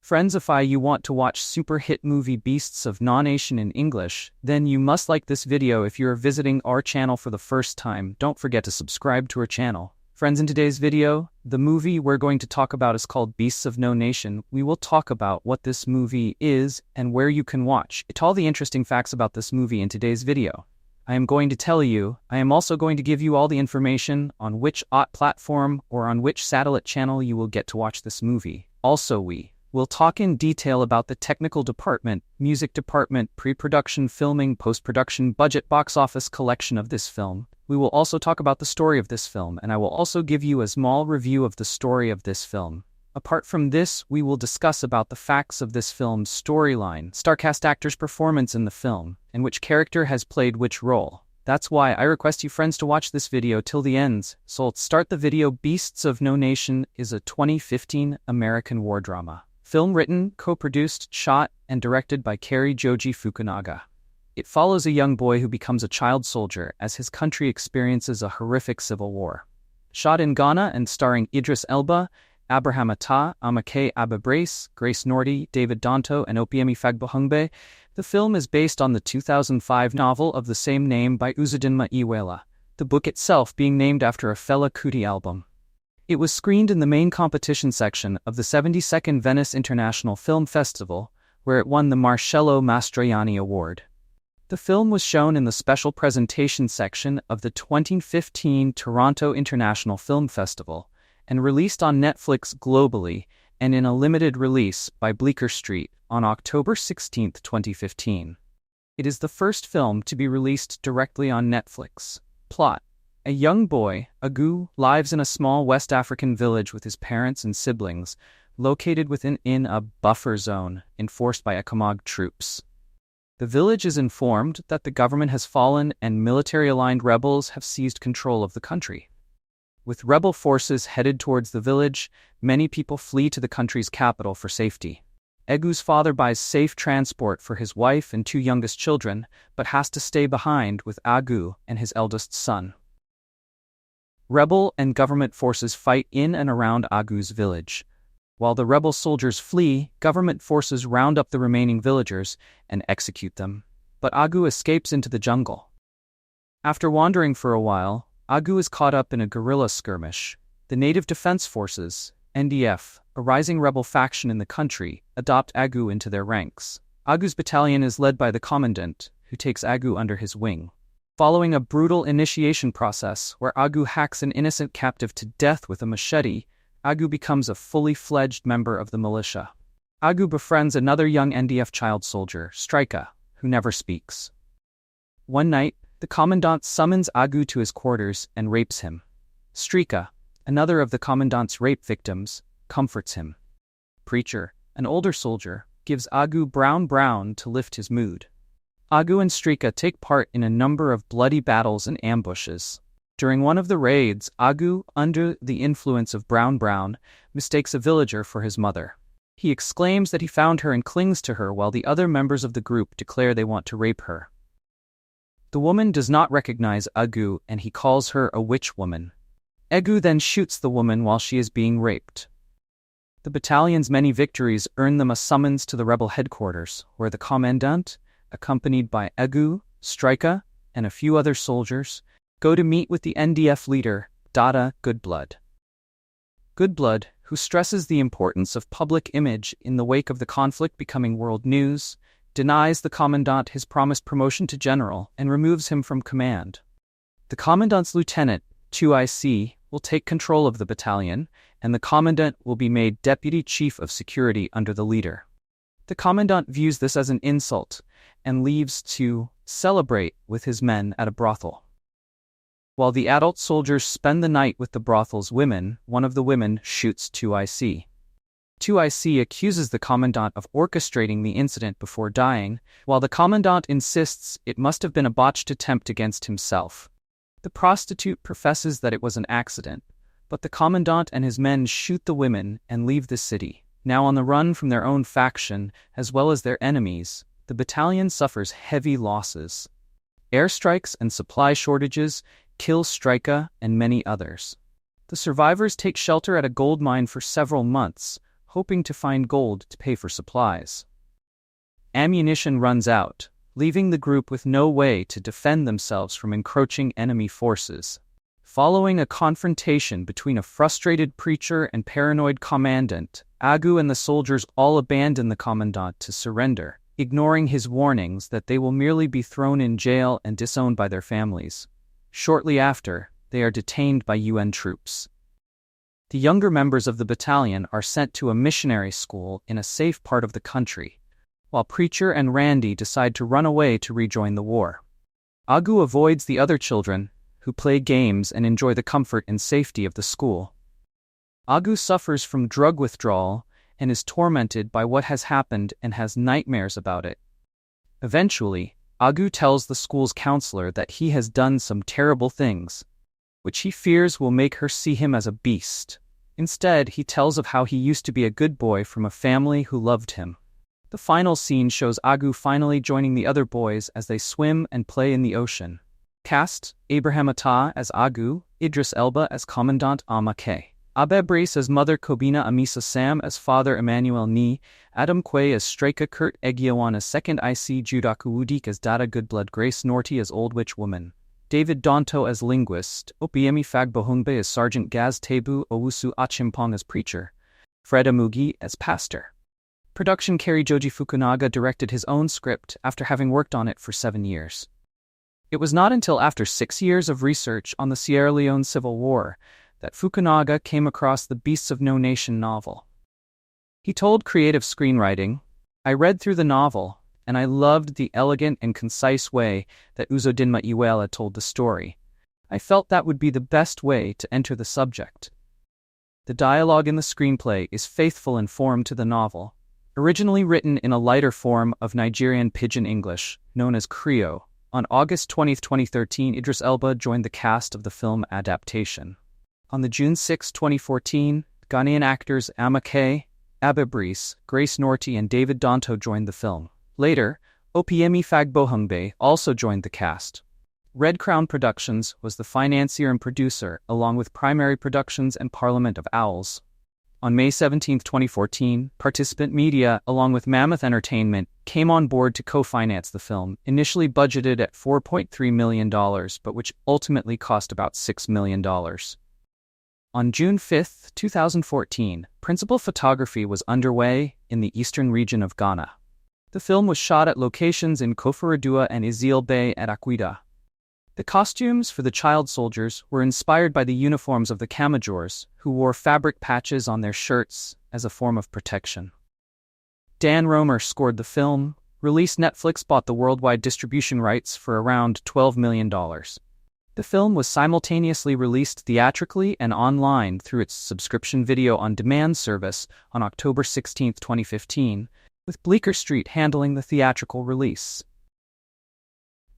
Friends, if you want to watch super hit movie Beasts of No Nation in English, then you must like this video. If you're visiting our channel for the first time, don't forget to subscribe to our channel. Friends, in today's video, the movie we're going to talk about is called Beasts of No Nation. We will talk about what this movie is and where you can watch it. All the interesting facts about this movie in today's video. I am going to tell you. I am also going to give you all the information on which platform or on which satellite channel you will get to watch this movie. Also, we'll talk in detail about the technical department, music department, pre-production, filming, post-production, budget, box office collection of this film. We will also talk about the story of this film, and I will also give you a small review of the story of this film. Apart from this, we will discuss about the facts of this film's storyline, starcast actors' performance in the film, and which character has played which role. That's why I request you friends to watch this video till the end. So let's start the video. Beasts of No Nation is a 2015 American war drama. Film written, co-produced, shot, and directed by Cary Joji Fukunaga. It follows a young boy who becomes a child soldier as his country experiences a horrific civil war. Shot in Ghana and starring Idris Elba, Attah, Amake Abebrese, Grace Nordy, David Danto, and Opiemi Fagbahungbe, the film is based on the 2005 novel of the same name by Uzodinma Iweala, the book itself being named after a Fela Kuti album. It was screened in the main competition section of the 72nd Venice International Film Festival, where it won the Marcello Mastroianni Award. The film was shown in the special presentation section of the 2015 Toronto International Film Festival, and released on Netflix globally and in a limited release by Bleecker Street on October 16, 2015. It is the first film to be released directly on Netflix. Plot: a young boy, Agu, lives in a small West African village with his parents and siblings, located within a buffer zone enforced by Ekamog troops. The village is informed that the government has fallen and military-aligned rebels have seized control of the country. With rebel forces headed towards the village, many people flee to the country's capital for safety. Agu's father buys safe transport for his wife and two youngest children, but has to stay behind with Agu and his eldest son. Rebel and government forces fight in and around Agu's village. While the rebel soldiers flee, government forces round up the remaining villagers and execute them. But Agu escapes into the jungle. After wandering for a while, Agu is caught up in a guerrilla skirmish. The Native Defense Forces, NDF, a rising rebel faction in the country, adopt Agu into their ranks. Agu's battalion is led by the commandant, who takes Agu under his wing. Following a brutal initiation process where Agu hacks an innocent captive to death with a machete, Agu becomes a fully fledged member of the militia. Agu befriends another young NDF child soldier, Strika, who never speaks. One night, the commandant summons Agu to his quarters and rapes him. Strika, another of the commandant's rape victims, comforts him. Preacher, an older soldier, gives Agu brown to lift his mood. Agu and Strika take part in a number of bloody battles and ambushes. During one of the raids, Agu, under the influence of brown, mistakes a villager for his mother. He exclaims that he found her and clings to her while the other members of the group declare they want to rape her. The woman does not recognize Agu and he calls her a witch woman. Agu then shoots the woman while she is being raped. The battalion's many victories earn them a summons to the rebel headquarters, where the commandant, accompanied by Agu, Strika, and a few other soldiers, go to meet with the NDF leader, Dada Goodblood. Goodblood, who stresses the importance of public image in the wake of the conflict becoming world news, denies the commandant his promised promotion to general and removes him from command. The commandant's lieutenant, 2IC, will take control of the battalion, and the commandant will be made deputy chief of security under the leader. The commandant views this as an insult and leaves to celebrate with his men at a brothel. While the adult soldiers spend the night with the brothel's women, one of the women shoots 2IC. 2IC accuses the commandant of orchestrating the incident before dying, while the commandant insists it must have been a botched attempt against himself. The prostitute professes that it was an accident, but the commandant and his men shoot the women and leave the city. Now on the run from their own faction, as well as their enemies, the battalion suffers heavy losses. Airstrikes and supply shortages kill Strika and many others. The survivors take shelter at a gold mine for several months, hoping to find gold to pay for supplies. Ammunition runs out, leaving the group with no way to defend themselves from encroaching enemy forces. Following a confrontation between a frustrated preacher and paranoid commandant, Agu and the soldiers all abandon the commandant to surrender, ignoring his warnings that they will merely be thrown in jail and disowned by their families. Shortly after, they are detained by UN troops. The younger members of the battalion are sent to a missionary school in a safe part of the country, while Preacher and Randy decide to run away to rejoin the war. Agu avoids the other children, who play games and enjoy the comfort and safety of the school. Agu suffers from drug withdrawal and is tormented by what has happened and has nightmares about it. Eventually, Agu tells the school's counselor that he has done some terrible things, which he fears will make her see him as a beast. Instead, he tells of how he used to be a good boy from a family who loved him. The final scene shows Agu finally joining the other boys as they swim and play in the ocean. Cast: Abraham Attah as Agu, Idris Elba as Commandant Amake, Abebrese as Mother Kobina Amisa Sam as Father Emmanuel Ni, Adam Quay as Streka Kurt Egiowan as Second IC Judaku Udik as Dada Goodblood Grace Norty as Old Witch Woman, David Donto as Linguist, Opiemi Fagbohungbe as Sergeant Gaz Tebu Owusu Achimpong as Preacher, Fred Amugi as Pastor. Production: Kerry Joji Fukunaga directed his own script after having worked on it for 7 years. It was not until after 6 years of research on the Sierra Leone Civil War that Fukunaga came across the Beasts of No Nation novel. He told Creative Screenwriting, "I read through the novel, and I loved the elegant and concise way that Uzodinma Iweala told the story. I felt that would be the best way to enter the subject." The dialogue in the screenplay is faithful and form to the novel, originally written in a lighter form of Nigerian Pidgin English, known as Creole. On August 20, 2013, Idris Elba joined the cast of the film adaptation. On the June 6, 2014, Ghanaian actors Amake, Abebrese, Grace Norty, and David Donto joined the film. Later, Opiemi Fagbohungbe also joined the cast. Red Crown Productions was the financier and producer, along with Primary Productions and Parliament of Owls. On May 17, 2014, Participant Media, along with Mammoth Entertainment, came on board to co-finance the film, initially budgeted at $4.3 million, but which ultimately cost about $6 million. On June 5, 2014, principal photography was underway in the eastern region of Ghana. The film was shot at locations in Koforidua and Izil Bay at Akwida. The costumes for the child soldiers were inspired by the uniforms of the Kamajors, who wore fabric patches on their shirts as a form of protection. Dan Romer scored the film. Release: Netflix bought the worldwide distribution rights for around $12 million. The film was simultaneously released theatrically and online through its subscription video on demand service on October 16, 2015, with Bleecker Street handling the theatrical release.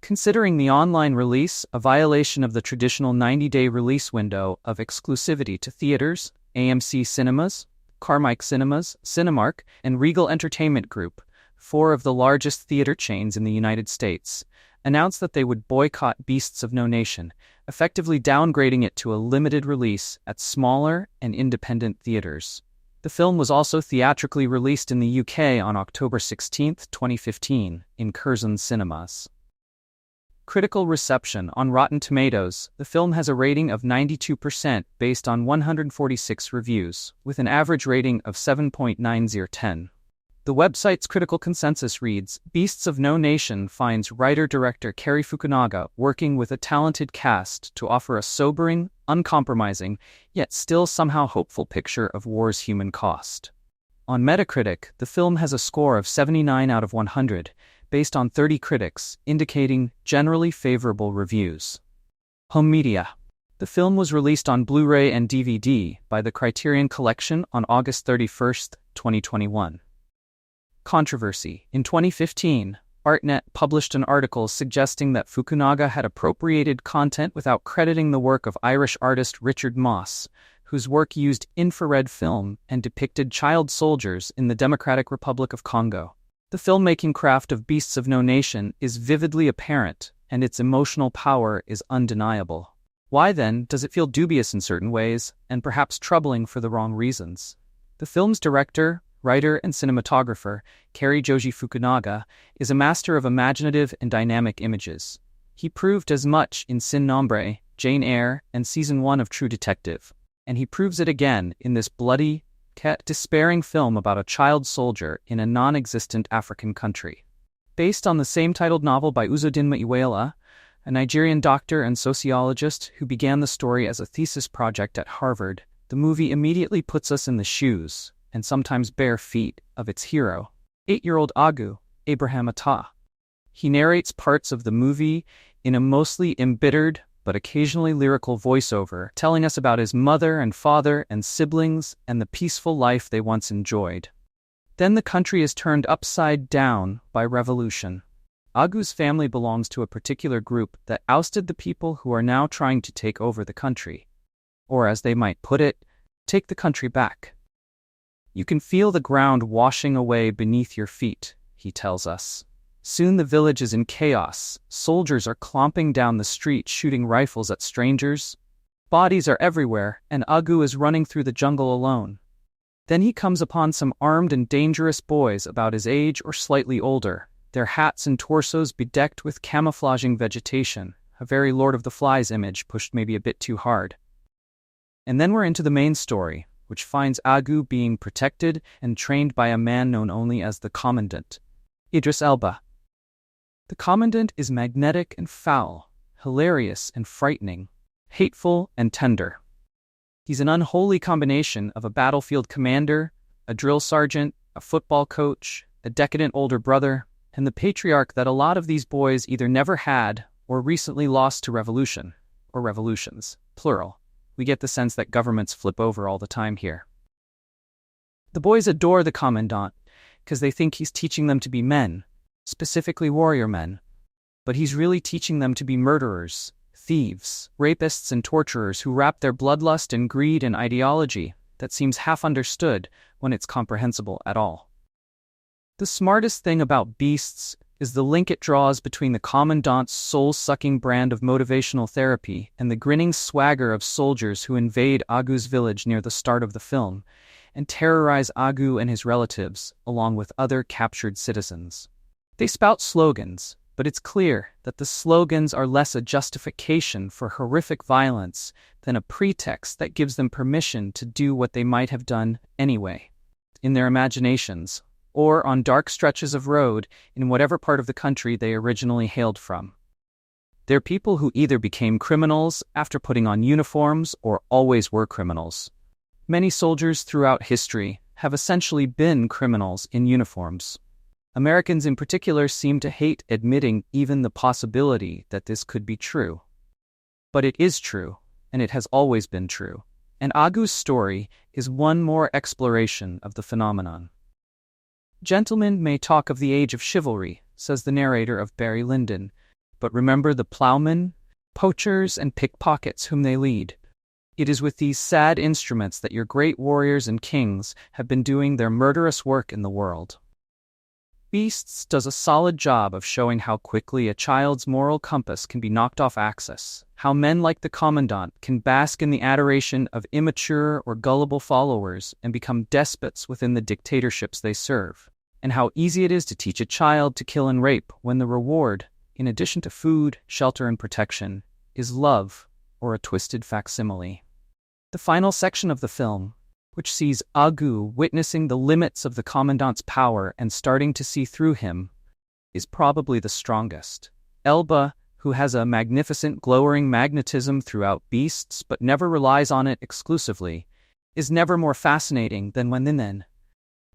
Considering the online release a violation of the traditional 90-day release window of exclusivity to theaters, AMC Cinemas, Carmike Cinemas, Cinemark, and Regal Entertainment Group, 4 of the largest theater chains in the United States, announced that they would boycott Beasts of No Nation, effectively downgrading it to a limited release at smaller and independent theaters. The film was also theatrically released in the UK on October 16, 2015, in Curzon Cinemas. Critical reception: on Rotten Tomatoes, the film has a rating of 92% based on 146 reviews, with an average rating of 7.90/10. The website's critical consensus reads, "Beasts of No Nation finds writer-director Kerry Fukunaga working with a talented cast to offer a sobering, uncompromising, yet still somehow hopeful picture of war's human cost." On Metacritic, the film has a score of 79 out of 100, based on 30 critics, indicating generally favorable reviews. Home media. The film was released on Blu-ray and DVD by the Criterion Collection on August 31, 2021. Controversy. In 2015, ArtNet published an article suggesting that Fukunaga had appropriated content without crediting the work of Irish artist Richard Moss, whose work used infrared film and depicted child soldiers in the Democratic Republic of Congo. The filmmaking craft of Beasts of No Nation is vividly apparent, and its emotional power is undeniable. Why then does it feel dubious in certain ways, and perhaps troubling for the wrong reasons? The film's director, writer, and cinematographer, Cary Joji Fukunaga, is a master of imaginative and dynamic images. He proved as much in Sin Nombre, Jane Eyre, and Season 1 of True Detective, and he proves it again in this bloody, despairing film about a child soldier in a non-existent African country. Based on the same-titled novel by Uzodinma Iweala, a Nigerian doctor and sociologist who began the story as a thesis project at Harvard, the movie immediately puts us in the shoes, and sometimes bare feet, of its hero, 8-year-old Agu, Abraham Attah. He narrates parts of the movie in a mostly embittered but occasionally lyrical voiceover, telling us about his mother and father and siblings and the peaceful life they once enjoyed. Then the country is turned upside down by revolution. Agu's family belongs to a particular group that ousted the people who are now trying to take over the country. Or, as they might put it, take the country back. You can feel the ground washing away beneath your feet, he tells us. Soon the village is in chaos. Soldiers are clomping down the street shooting rifles at strangers. Bodies are everywhere, and Agu is running through the jungle alone. Then he comes upon some armed and dangerous boys about his age or slightly older, their hats and torsos bedecked with camouflaging vegetation, a very Lord of the Flies image pushed maybe a bit too hard. And then we're into the main story, which finds Agu being protected and trained by a man known only as the Commandant, Idris Elba. The Commandant is magnetic and foul, hilarious and frightening, hateful and tender. He's an unholy combination of a battlefield commander, a drill sergeant, a football coach, a decadent older brother, and the patriarch that a lot of these boys either never had or recently lost to revolution, or revolutions, plural. We get the sense that governments flip over all the time here. The boys adore the Commandant because they think he's teaching them to be men, specifically warrior men, but he's really teaching them to be murderers, thieves, rapists, and torturers who wrap their bloodlust in greed and ideology that seems half understood when it's comprehensible at all. The smartest thing about Beasts is the link it draws between the Commandant's soul-sucking brand of motivational therapy and the grinning swagger of soldiers who invade Agu's village near the start of the film and terrorize Agu and his relatives along with other captured citizens. They spout slogans, but it's clear that the slogans are less a justification for horrific violence than a pretext that gives them permission to do what they might have done anyway, in their imaginations, or on dark stretches of road in whatever part of the country they originally hailed from. They're people who either became criminals after putting on uniforms or always were criminals. Many soldiers throughout history have essentially been criminals in uniforms. Americans in particular seem to hate admitting even the possibility that this could be true. But it is true, and it has always been true. And Agu's story is one more exploration of the phenomenon. Gentlemen may talk of the age of chivalry, says the narrator of Barry Lyndon, but remember the plowmen, poachers, and pickpockets whom they lead. It is with these sad instruments that your great warriors and kings have been doing their murderous work in the world. Beasts does a solid job of showing how quickly a child's moral compass can be knocked off axis, how men like the Commandant can bask in the adoration of immature or gullible followers and become despots within the dictatorships they serve, and how easy it is to teach a child to kill and rape when the reward, in addition to food, shelter, and protection, is love or a twisted facsimile. The final section of the film, which sees Agu witnessing the limits of the Commandant's power and starting to see through him, is probably the strongest. Elba, who has a magnificent glowing magnetism throughout Beasts but never relies on it exclusively, is never more fascinating than when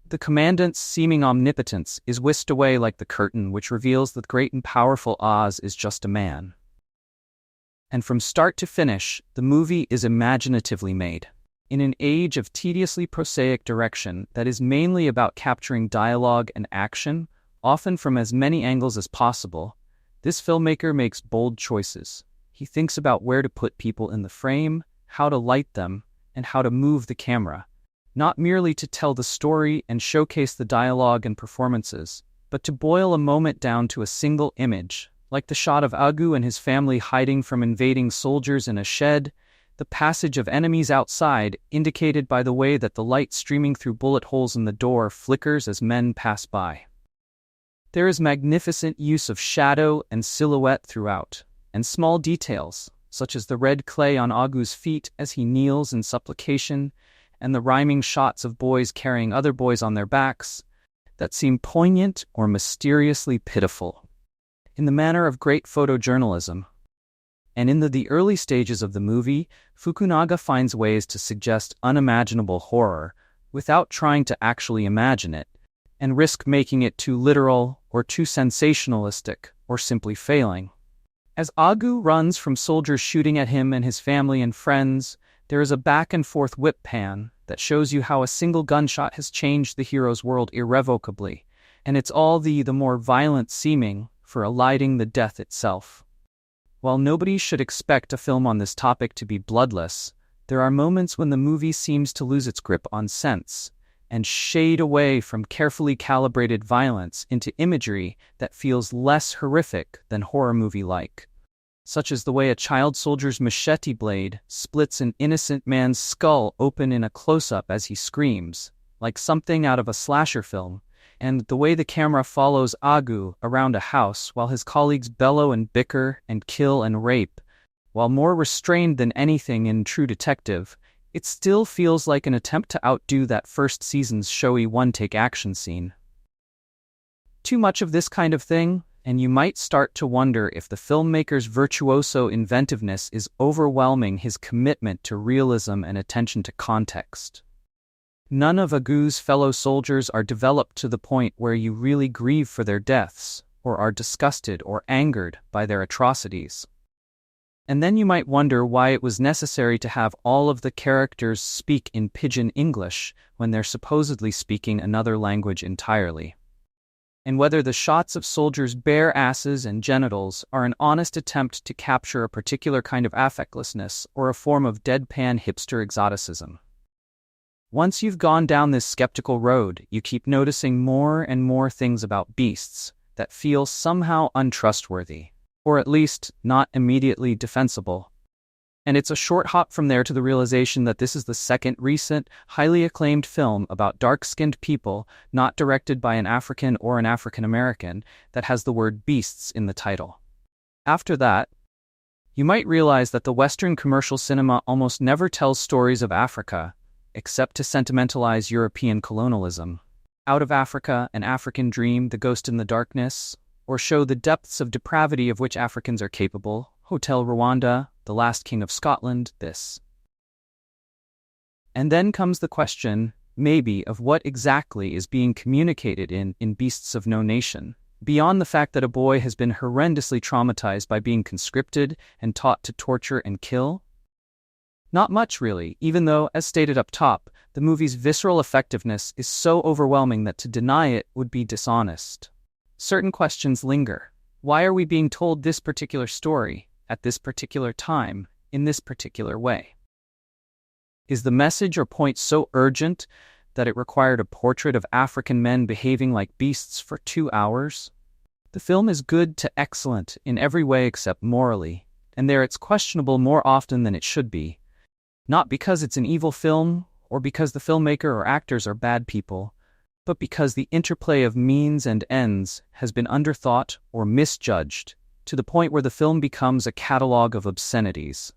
the Commandant's seeming omnipotence is whisked away like the curtain which reveals that great and powerful Oz is just a man. And from start to finish, the movie is imaginatively made. In an age of tediously prosaic direction that is mainly about capturing dialogue and action, often from as many angles as possible, this filmmaker makes bold choices. He thinks about where to put people in the frame, how to light them, and how to move the camera, not merely to tell the story and showcase the dialogue and performances, but to boil a moment down to a single image, like the shot of Agu and his family hiding from invading soldiers in a shed. the passage of enemies outside, indicated by the way that the light streaming through bullet holes in the door flickers as men pass by. There is magnificent use of shadow and silhouette throughout, and small details, such as the red clay on Agu's feet as he kneels in supplication, and the rhyming shots of boys carrying other boys on their backs, that seem poignant or mysteriously pitiful. In the manner of great photojournalism, and in the early stages of the movie, Fukunaga finds ways to suggest unimaginable horror without trying to actually imagine it, and risk making it too literal or too sensationalistic or simply failing. As Agu runs from soldiers shooting at him and his family and friends, there is a back-and-forth whip pan that shows you how a single gunshot has changed the hero's world irrevocably, and it's all the more violent seeming for eliding the death itself. While nobody should expect a film on this topic to be bloodless, there are moments when the movie seems to lose its grip on sense and shade away from carefully calibrated violence into imagery that feels less horrific than horror movie-like, such as the way a child soldier's machete blade splits an innocent man's skull open in a close-up as he screams, like something out of a slasher film, and the way the camera follows Agu around a house while his colleagues bellow and bicker and kill and rape. While more restrained than anything in True Detective, it still feels like an attempt to outdo that first season's showy one-take action scene. Too much of this kind of thing, and you might start to wonder if the filmmaker's virtuoso inventiveness is overwhelming his commitment to realism and attention to context. None of Agu's fellow soldiers are developed to the point where you really grieve for their deaths, or are disgusted or angered by their atrocities. And then you might wonder why it was necessary to have all of the characters speak in pidgin English when they're supposedly speaking another language entirely. And whether the shots of soldiers' bare asses and genitals are an honest attempt to capture a particular kind of affectlessness or a form of deadpan hipster exoticism. Once you've gone down this skeptical road, you keep noticing more and more things about beasts that feel somehow untrustworthy, or at least not immediately defensible. And it's a short hop from there to the realization that this is the second recent, highly acclaimed film about dark-skinned people, not directed by an African or an African American, that has the word beasts in the title. After that, you might realize that the Western commercial cinema almost never tells stories of Africa, except to sentimentalize European colonialism. Out of Africa, An African Dream, The Ghost in the Darkness, or show the depths of depravity of which Africans are capable, Hotel Rwanda, The Last King of Scotland, this. And then comes the question, maybe, of what exactly is being communicated in Beasts of No Nation, beyond the fact that a boy has been horrendously traumatized by being conscripted and taught to torture and kill? Not much, really, even though, as stated up top, the movie's visceral effectiveness is so overwhelming that to deny it would be dishonest. Certain questions linger. Why are we being told this particular story, at this particular time, in this particular way? Is the message or point so urgent that it required a portrait of African men behaving like beasts for 2 hours? The film is good to excellent in every way except morally, and there it's questionable more often than it should be. Not because it's an evil film, or because the filmmaker or actors are bad people, but because the interplay of means and ends has been underthought or misjudged, to the point where the film becomes a catalog of obscenities.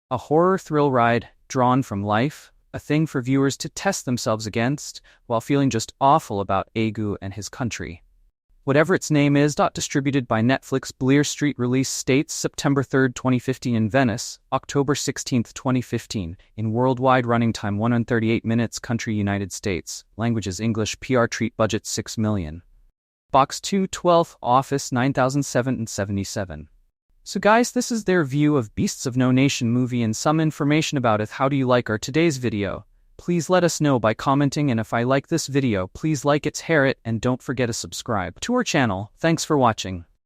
A horror thrill ride drawn from life, a thing for viewers to test themselves against, while feeling just awful about Agu and his country. Whatever its name is, distributed by Netflix. Bleecker Street release states September 3, 2015 in Venice, October 16, 2015, in worldwide running time 138 minutes, country United States, languages English, PR treat budget $6 million. Box 2, 12th office 9077. So guys, this is their view of Beasts of No Nation movie and some information about it. How do you like our today's video? Please let us know by commenting, and if I like this video, please like it, share it, and don't forget to subscribe to our channel. Thanks for watching.